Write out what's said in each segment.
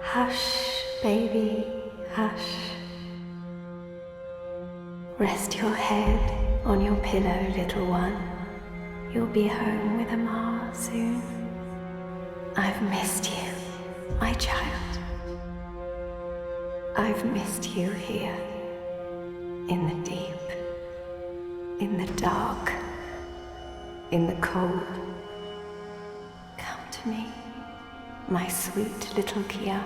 Hush, baby, hush. Rest your head on your pillow, little one. You'll be home with Amar soon. I've missed you, my child. I've missed you here, in the deep, in the dark, in the cold. Come to me, my sweet little Kian.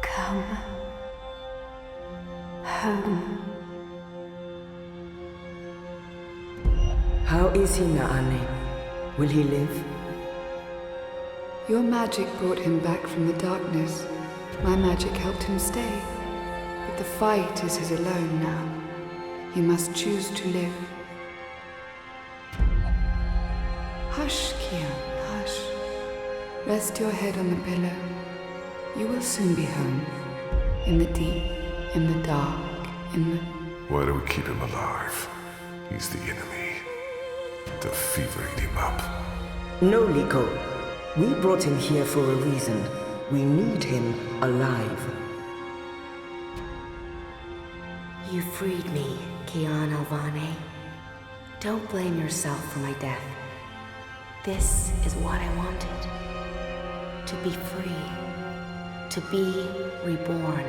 Come home. How is he, Naane? Will he live? Your magic brought him back from the darkness. My magic helped him stay. But the fight is his alone now. He must choose to live. Hush, Kian, hush. Rest your head on the pillow. You will soon be home. In the deep, in the dark, in the... Why do we keep him alive? He's the enemy. The fever ate him up. No, Liko. We brought him here for a reason. We need him alive. You freed me, Kian Alvane. Don't blame yourself for my death. This is what I wanted. To be free. To be reborn.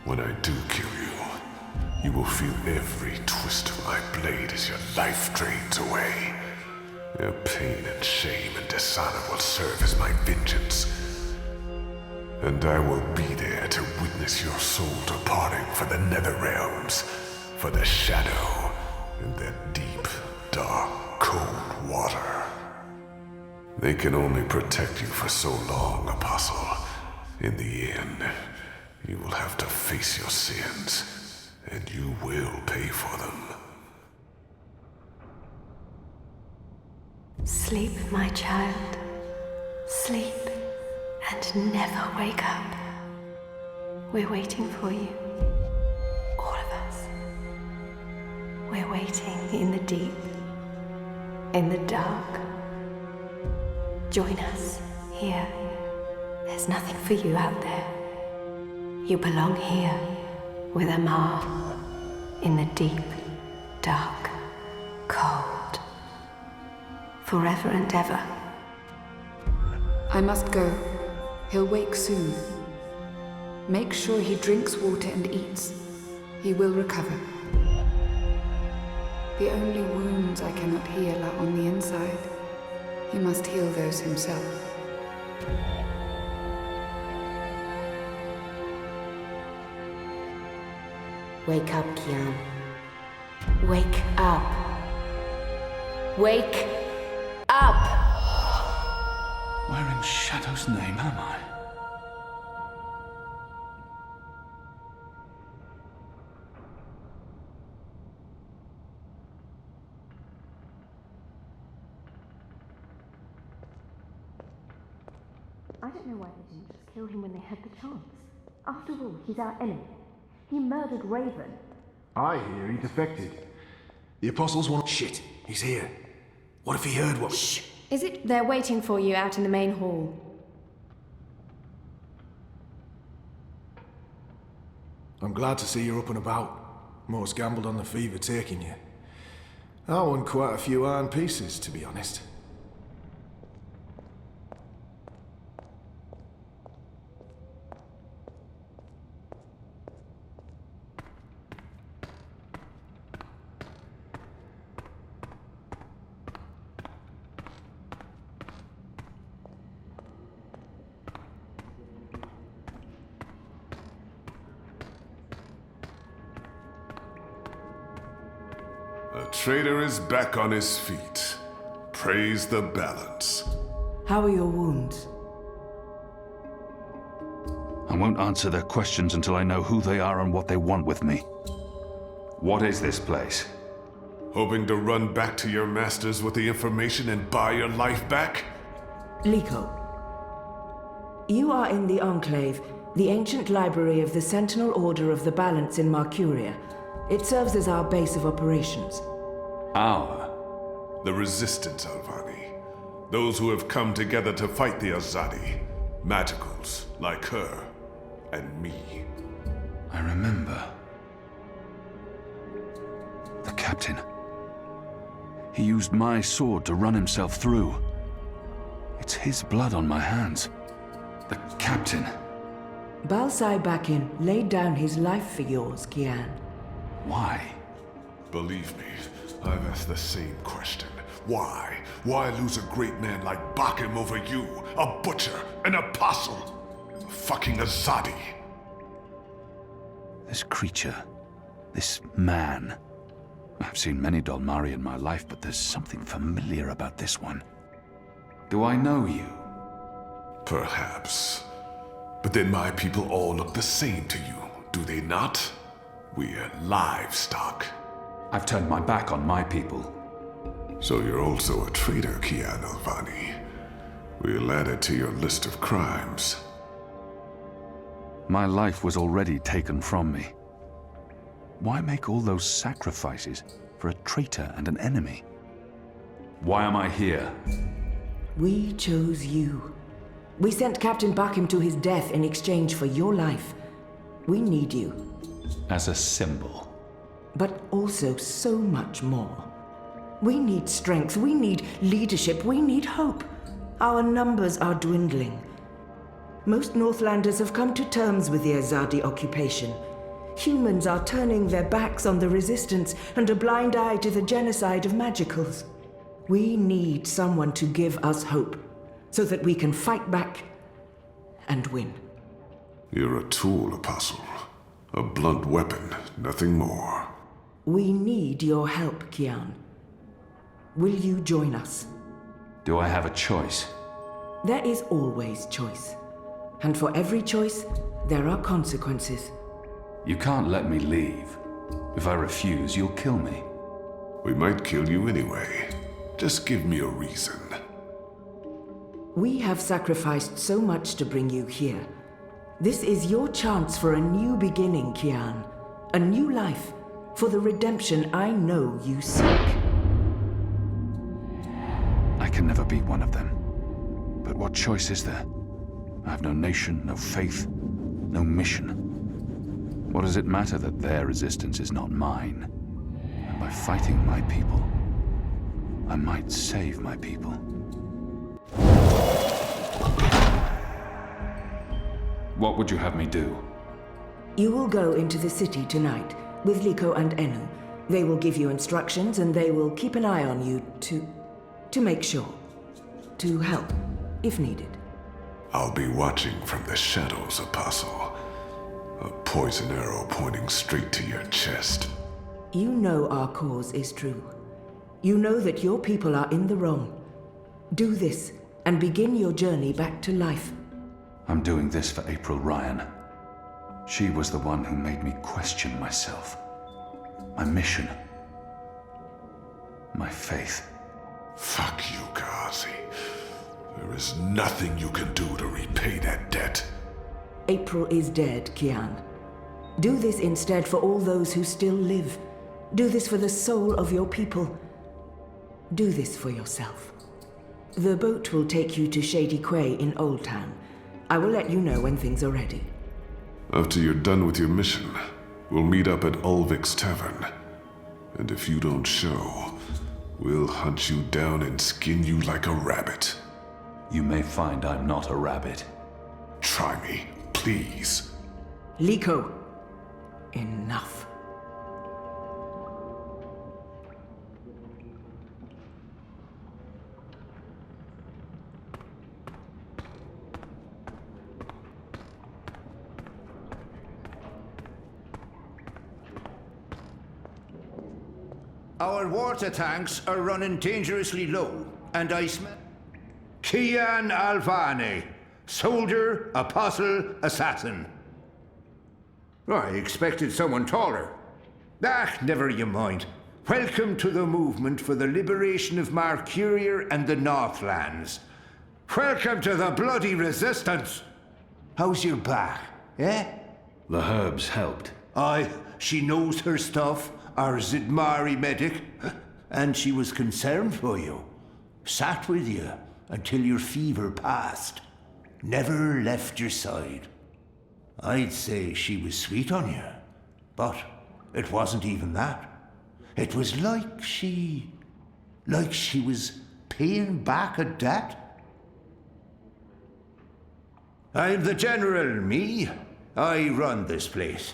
When I do kill you, you will feel every twist of my blade as your life drains away. Your pain and shame and dishonor will serve as my vengeance. And I will be there to witness your soul departing for the nether realms, for the shadow, and that deep, dark, cold water. They can only protect you for so long, Apostle. In the end, you will have to face your sins, and you will pay for them. Sleep, my child. Sleep and never wake up. We're waiting for you. All of us. We're waiting in the deep, in the dark. Join us here. There's nothing for you out there. You belong here with Amar in the deep, dark, cold. Forever and ever. I must go. He'll wake soon. Make sure he drinks water and eats. He will recover. The only wounds I cannot heal are on the inside. He must heal those himself. Wake up, Kian. Wake up. Wake up! Where in Shadow's name am I? I don't know why they didn't just kill him when they had the chance. After all, he's our enemy. He murdered Raven. I hear he defected. The Apostles want... Shit, he's here. What if he heard what... Shh! Is it they're waiting for you out in the main hall? I'm glad to see you're up and about. Most gambled on the fever taking you. I won quite a few iron pieces, to be honest. The traitor is back on his feet. Praise the balance. How are your wounds? I won't answer their questions until I know who they are and what they want with me. What is this place? Hoping to run back to your masters with the information and buy your life back? Liko, you are in the Enclave, the ancient library of the Sentinel Order of the Balance in Marcuria. It serves as our base of operations. Our? The Resistance, Alvani. Those who have come together to fight the Azadi. Magicals, like her, and me. I remember. The captain. He used my sword to run himself through. It's his blood on my hands. The captain. Balsai Bakin laid down his life for yours, Kian. Why? Believe me, I've asked the same question. Why? Why lose a great man like Bakim over you? A butcher, an apostle, a fucking Azadi. This creature, this man. I've seen many Dolmari in my life, but there's something familiar about this one. Do I know you? Perhaps. But then my people all look the same to you, do they not? We're livestock. I've turned my back on my people. So you're also a traitor, Kian Alvani. We'll add it to your list of crimes. My life was already taken from me. Why make all those sacrifices for a traitor and an enemy? Why am I here? We chose you. We sent Captain Bakim to his death in exchange for your life. We need you. As a symbol. But also so much more. We need strength, we need leadership, we need hope. Our numbers are dwindling. Most Northlanders have come to terms with the Azadi occupation. Humans are turning their backs on the resistance and a blind eye to the genocide of magicals. We need someone to give us hope, so that we can fight back and win. You're a tool, Apostle. A blunt weapon, nothing more. We need your help, Kian. Will you join us? Do I have a choice? There is always choice. And for every choice, there are consequences. You can't let me leave. If I refuse, you'll kill me. We might kill you anyway. Just give me a reason. We have sacrificed so much to bring you here. This is your chance for a new beginning, Kian. A new life, for the redemption I know you seek. I can never be one of them. But what choice is there? I have no nation, no faith, no mission. What does it matter that their resistance is not mine? And by fighting my people, I might save my people. What would you have me do? You will go into the city tonight with Liko and Enu. They will give you instructions and they will keep an eye on you to make sure. To help, if needed. I'll be watching from the shadows, Apostle. A poison arrow pointing straight to your chest. You know our cause is true. You know that your people are in the wrong. Do this and begin your journey back to life. I'm doing this for April Ryan. She was the one who made me question myself. My mission. My faith. Fuck you, Ghazi. There is nothing you can do to repay that debt. April is dead, Kian. Do this instead for all those who still live. Do this for the soul of your people. Do this for yourself. The boat will take you to Shady Quay in Old Town. I will let you know when things are ready. After you're done with your mission, we'll meet up at Ulvik's Tavern. And if you don't show, we'll hunt you down and skin you like a rabbit. You may find I'm not a rabbit. Try me, please. Liko, enough. Our water tanks are running dangerously low, and I smell... Kian Alvani, soldier, apostle, assassin. I expected someone taller. Never you mind. Welcome to the movement for the liberation of Marcuria and the Northlands. Welcome to the bloody resistance. How's your back, eh? The herbs helped. Aye, she knows her stuff, our Zidmari medic. and she was concerned for you. Sat with you until your fever passed. Never left your side. I'd say she was sweet on you, but it wasn't even that. It was like she was paying back a debt. I'm the general, me. I run this place.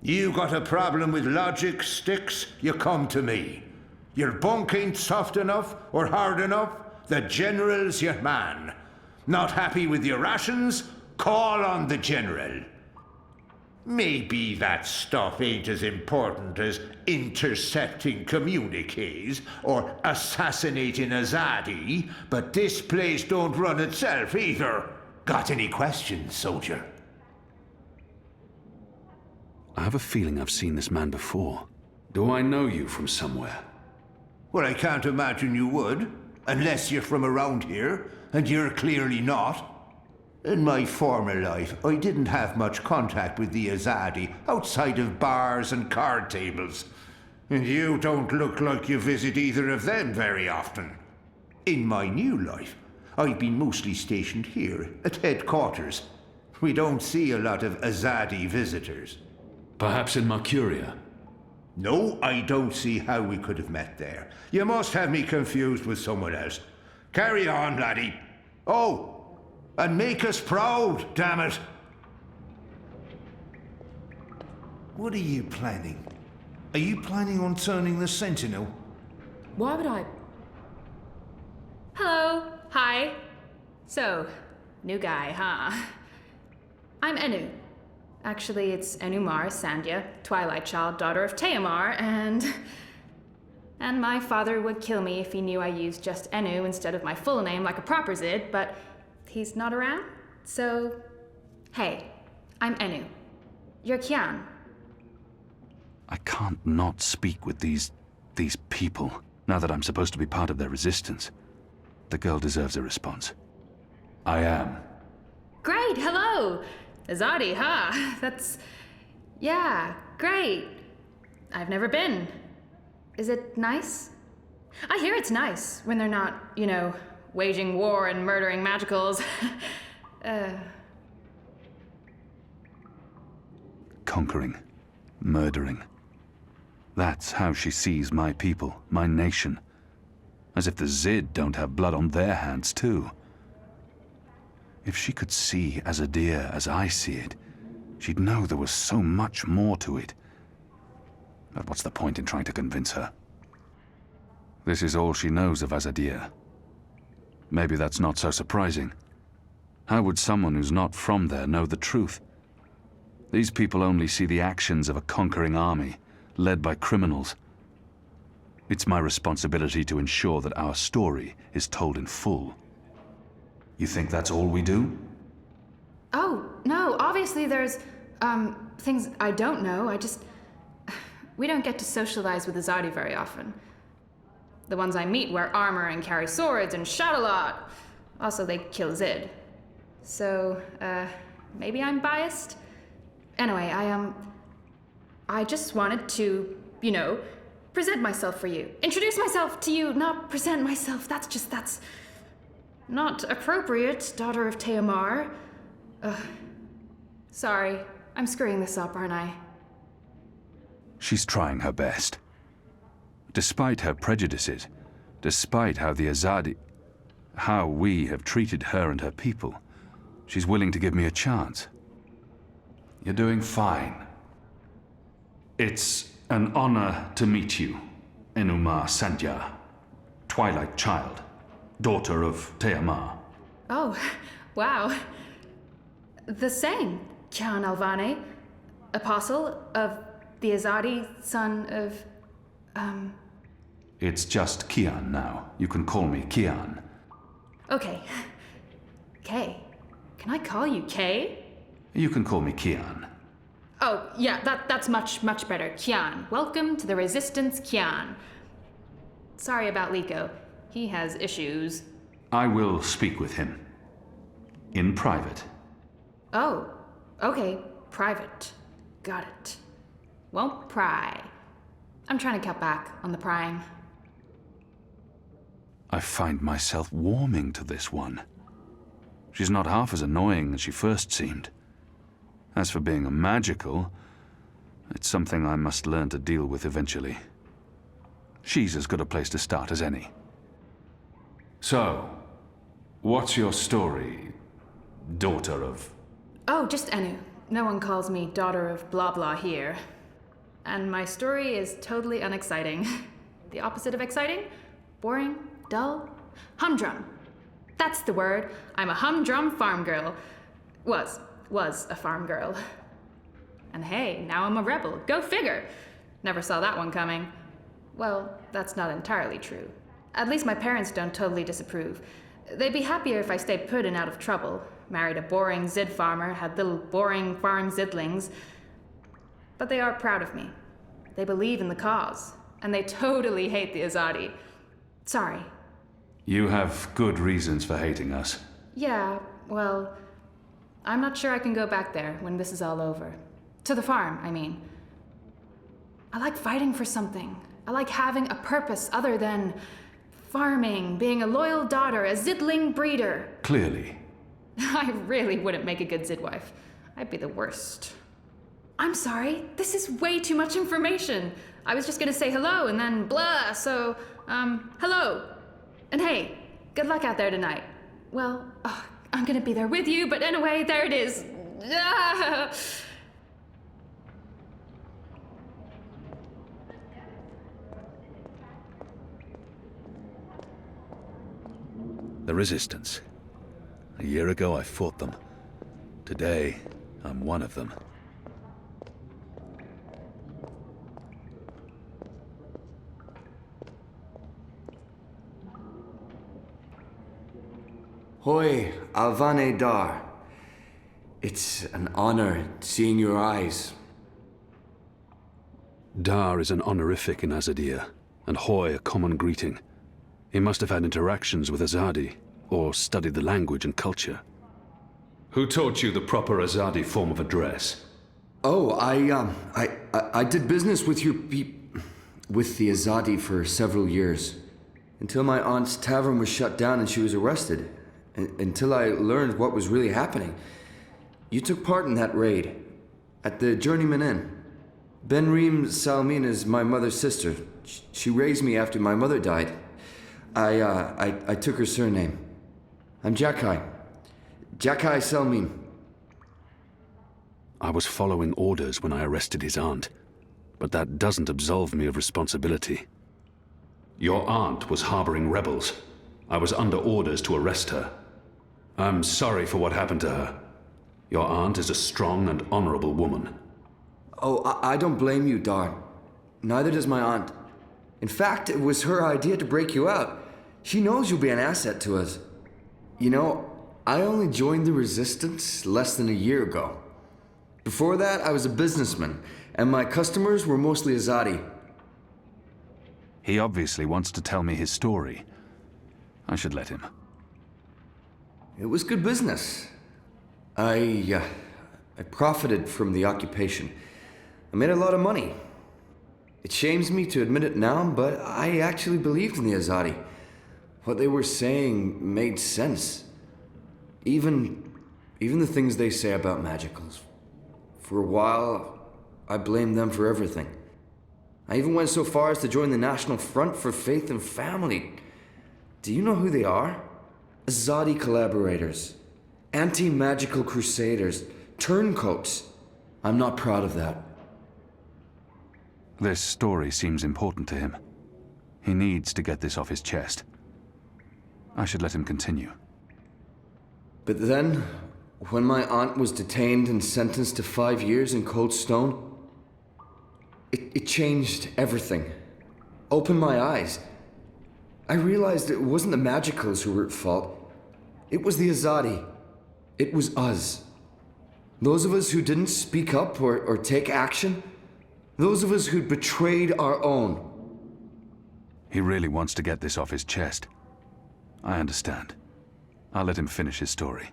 You got a problem with logic, Sticks, you come to me. Your bunk ain't soft enough or hard enough, the general's your man. Not happy with your rations? Call on the general. Maybe that stuff ain't as important as intercepting communiques or assassinating Azadi, but this place don't run itself either. Got any questions, soldier? I have a feeling I've seen this man before. Do I know you from somewhere? Well, I can't imagine you would, unless you're from around here, and you're clearly not. In my former life, I didn't have much contact with the Azadi outside of bars and card tables. And you don't look like you visit either of them very often. In my new life, I've been mostly stationed here at headquarters. We don't see a lot of Azadi visitors. Perhaps in Mercuria? No, I don't see how we could have met there. You must have me confused with someone else. Carry on, laddie. Oh, and make us proud, damn it. What are you planning? Are you planning on turning the Sentinel? Why would I? Hello. Hi. So, new guy, huh? I'm Enu. Actually, it's Enumar Sandhya, Twilight Child, daughter of Teomar, and my father would kill me if he knew I used just Enu instead of my full name like a proper Zid, but he's not around, so... Hey, I'm Enu. You're Kian. I can't not speak with these people, now that I'm supposed to be part of their resistance. The girl deserves a response. I am. Great, hello! Azadi, huh? That's... yeah, great. I've never been. Is it nice? I hear it's nice when they're not, you know, waging war and murdering magicals. Conquering. Murdering. That's how she sees my people, my nation. As if the Zid don't have blood on their hands, too. If she could see Azadir as I see it, she'd know there was so much more to it. But what's the point in trying to convince her? This is all she knows of Azadir. Maybe that's not so surprising. How would someone who's not from there know the truth? These people only see the actions of a conquering army, led by criminals. It's my responsibility to ensure that our story is told in full. You think that's all we do? Oh, no, obviously there's, things I don't know. We don't get to socialize with Azadi very often. The ones I meet wear armor and carry swords and shout a lot. Also, they kill Zid. So, maybe I'm biased? Anyway, I just wanted to, you know, present myself for you. Introduce myself to you, not present myself. That's not appropriate, daughter of Teomar. Sorry, I'm screwing this up, aren't I? She's trying her best. Despite her prejudices, despite how we have treated her and her people, she's willing to give me a chance. You're doing fine. It's an honor to meet you, Enumar Sandhya, Twilight Child, daughter of Teomar. Oh, wow. The same, Kian Alvane, apostle of the Azadi, son of, It's just Kian now. You can call me Kian. Okay. Kay. Can I call you Kay? You can call me Kian. Oh, yeah, that's much better. Kian. Welcome to the Resistance, Kian. Sorry about Liko. He has issues. I will speak with him. In private. Oh, okay. Private. Got it. Won't pry. I'm trying to cut back on the prying. I find myself warming to this one. She's not half as annoying as she first seemed. As for being a magical, it's something I must learn to deal with eventually. She's as good a place to start as any. So, what's your story, daughter of... Oh, just Anu. No one calls me daughter of blah blah here. And my story is totally unexciting. The opposite of exciting? Boring? Dull? Humdrum. That's the word. I'm a humdrum farm girl. Was a farm girl. And hey, now I'm a rebel. Go figure. Never saw that one coming. Well, that's not entirely true. At least my parents don't totally disapprove. They'd be happier if I stayed put and out of trouble. Married a boring Zid farmer, had little boring farm Zidlings. But they are proud of me. They believe in the cause. And they totally hate the Azadi. Sorry. You have good reasons for hating us. Yeah, well, I'm not sure I can go back there when this is all over. To the farm, I mean. I like fighting for something. I like having a purpose other than farming, being a loyal daughter, a Zidling breeder. Clearly. I really wouldn't make a good Zidwife. I'd be the worst. I'm sorry, this is way too much information. I was just gonna say hello and then blah, so, hello. And hey, good luck out there tonight. Well, I'm gonna be there with you, but anyway, there it is. Ah! The Resistance. A year ago, I fought them. Today, I'm one of them. Hoi, Alvane Dar. It's an honor seeing your eyes. Dar is an honorific in Azadir, and Hoi a common greeting. He must have had interactions with Azadi, or studied the language and culture. Who taught you the proper Azadi form of address? Oh, I did business with with the Azadi for several years. Until my aunt's tavern was shut down and she was arrested. Until I learned what was really happening. You took part in that raid. At the Journeyman Inn. Benreem Salmin is my mother's sister. She raised me after my mother died. I took her surname. I'm Jakai. Jakai Salmin. I was following orders when I arrested his aunt, but that doesn't absolve me of responsibility. Your aunt was harboring rebels. I was under orders to arrest her. I'm sorry for what happened to her. Your aunt is a strong and honorable woman. Oh, I don't blame you, Dar. Neither does my aunt. In fact, it was her idea to break you out. She knows you'll be an asset to us. You know, I only joined the Resistance less than a year ago. Before that, I was a businessman, and my customers were mostly Azadi. He obviously wants to tell me his story. I should let him. It was good business. I profited from the occupation. I made a lot of money. It shames me to admit it now, but I actually believed in the Azadi. What they were saying made sense. Even the things they say about magicals. For a while, I blamed them for everything. I even went so far as to join the National Front for Faith and Family. Do you know who they are? Azadi collaborators. Anti-magical crusaders. Turncoats. I'm not proud of that. This story seems important to him. He needs to get this off his chest. I should let him continue. But then, when my aunt was detained and sentenced to 5 years in Cold Stone, it changed everything. Opened my eyes. I realized it wasn't the Magicals who were at fault. It was the Azadi. It was us. Those of us who didn't speak up or take action. Those of us who'd betrayed our own. He really wants to get this off his chest. I understand. I'll let him finish his story.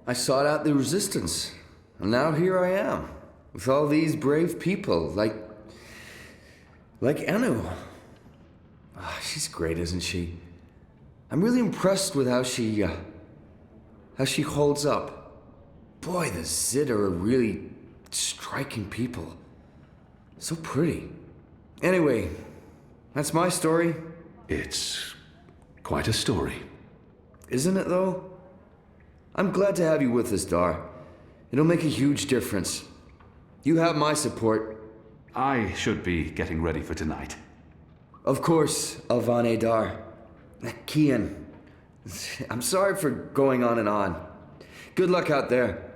I sought out the Resistance, and now here I am, with all these brave people, like Anu. Ah, she's great, isn't she? I'm really impressed with how she holds up. Boy, the Zid are really striking people. So pretty. Anyway, that's my story. It's quite a story. Isn't it, though? I'm glad to have you with us, Dar. It'll make a huge difference. You have my support. I should be getting ready for tonight. Of course, Alvane Dar. Kian, I'm sorry for going on and on. Good luck out there.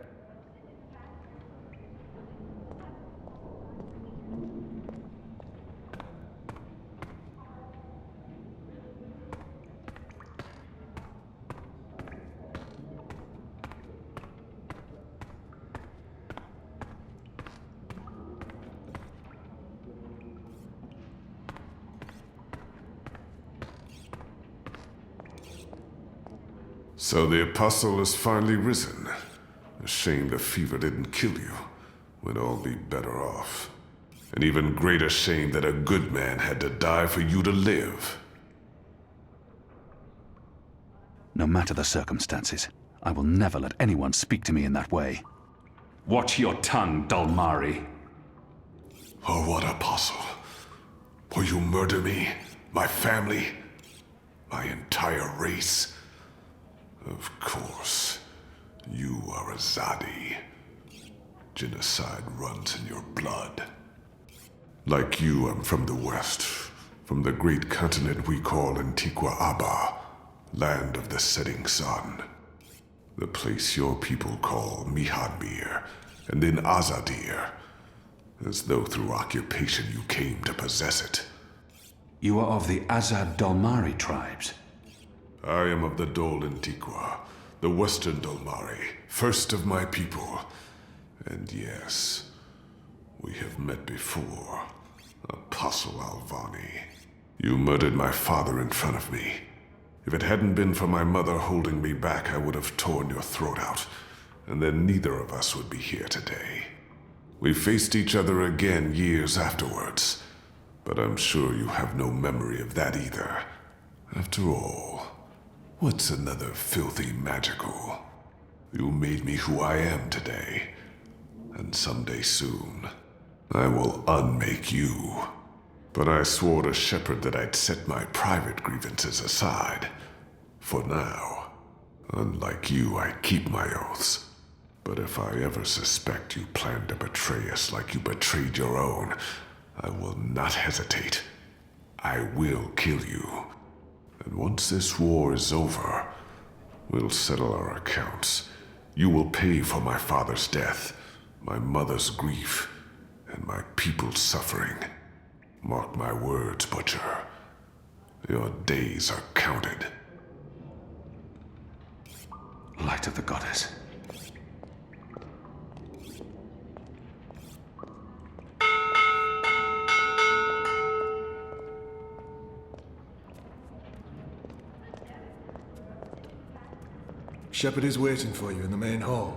So the Apostle has finally risen. A shame the fever didn't kill you. We'd all be better off. An even greater shame that a good man had to die for you to live. No matter the circumstances, I will never let anyone speak to me in that way. Watch your tongue, Dalmari. Oh, what apostle? Will you murder me, my family, my entire race? Of course. You are a Zadi. Genocide runs in your blood. Like you, I'm from the west, from the great continent we call Antigua Aba, land of the setting sun. The place your people call Mihadmir, and then Azadir, as though through occupation you came to possess it. You are of the Azad Dalmari tribes. I am of the Dol Antigua, the Western Dolmari, first of my people. And yes, we have met before, Apostle Alvani. You murdered my father in front of me. If it hadn't been for my mother holding me back, I would have torn your throat out, and then neither of us would be here today. We faced each other again years afterwards, but I'm sure you have no memory of that either. After all, what's another filthy magical? You made me who I am today, and someday soon, I will unmake you. But I swore to Shepard that I'd set my private grievances aside. For now. Unlike you, I keep my oaths. But if I ever suspect you plan to betray us like you betrayed your own, I will not hesitate. I will kill you. And once this war is over, we'll settle our accounts. You will pay for my father's death, my mother's grief, and my people's suffering. Mark my words, Butcher. Your days are counted. Light of the Goddess. Shepard is waiting for you in the main hall.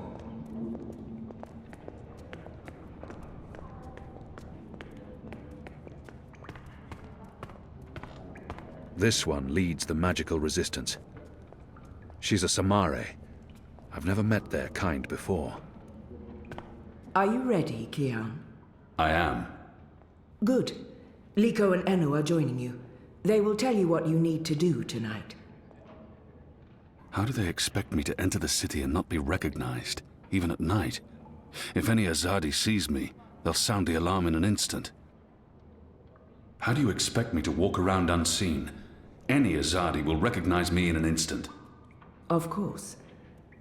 This one leads the magical resistance. She's a Samare. I've never met their kind before. Are you ready, Kian? I am. Good. Liko and Enu are joining you. They will tell you what you need to do tonight. How do they expect me to enter the city and not be recognized, even at night? If any Azadi sees me, they'll sound the alarm in an instant. How do you expect me to walk around unseen? Any Azadi will recognize me in an instant. Of course.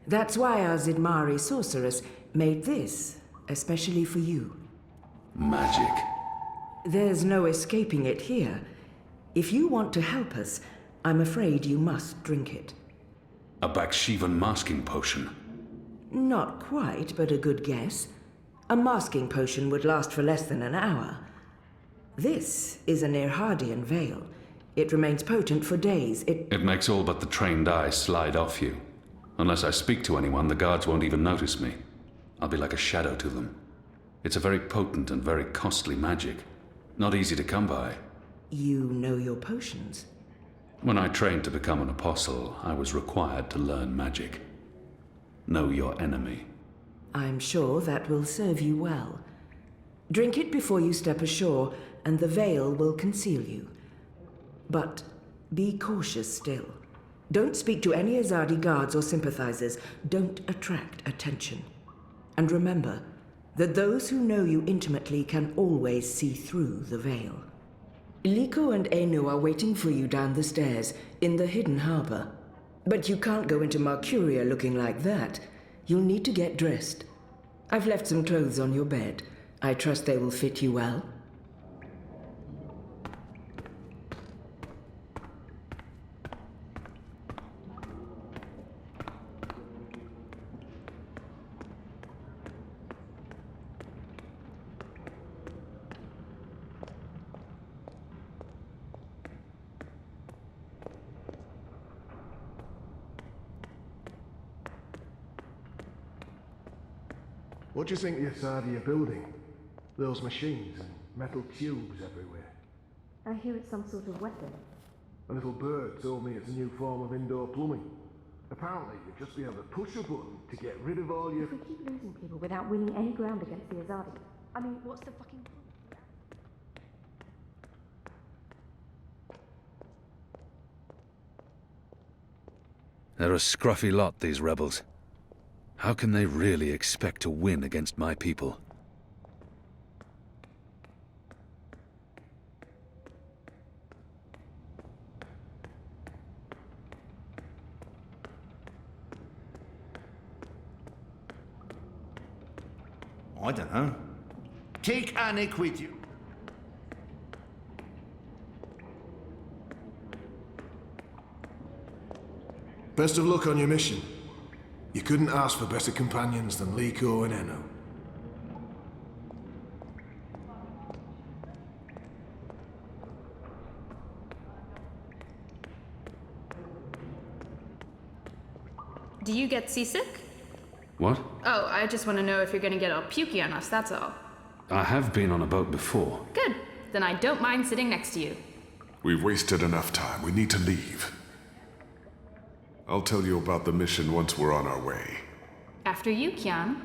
That's why our Zidmari sorceress made this, especially for you. Magic. There's no escaping it here. If you want to help us, I'm afraid you must drink it. A Bakshivan masking potion. Not quite, but a good guess. A masking potion would last for less than an hour. This is an Irhadian veil. It remains potent for days. It makes all but the trained eyes slide off you. Unless I speak to anyone, the guards won't even notice me. I'll be like a shadow to them. It's a very potent and very costly magic. Not easy to come by. You know your potions. When I trained to become an apostle, I was required to learn magic. Know your enemy. I'm sure that will serve you well. Drink it before you step ashore, and the veil will conceal you. But be cautious still. Don't speak to any Azadi guards or sympathizers. Don't attract attention. And remember that those who know you intimately can always see through the veil. Liko and Enu are waiting for you down the stairs, in the hidden harbor. But you can't go into Mercuria looking like that. You'll need to get dressed. I've left some clothes on your bed. I trust they will fit you well. What do you think the Asadi are building? Those machines and metal cubes everywhere. I hear it's some sort of weapon. A little bird told me it's a new form of indoor plumbing. Apparently, you'd just be able to push a button to get rid of all your... If we keep losing people without winning any ground against the Azadi, I mean, what's the fucking point? They're a scruffy lot, these rebels. How can they really expect to win against my people? I don't know. Take Anik with you. Best of luck on your mission. You couldn't ask for better companions than Liko and Eno. Do you get seasick? What? Oh, I just want to know if you're going to get all pukey on us, that's all. I have been on a boat before. Good. Then I don't mind sitting next to you. We've wasted enough time. We need to leave. I'll tell you about the mission once we're on our way. After you, Kian.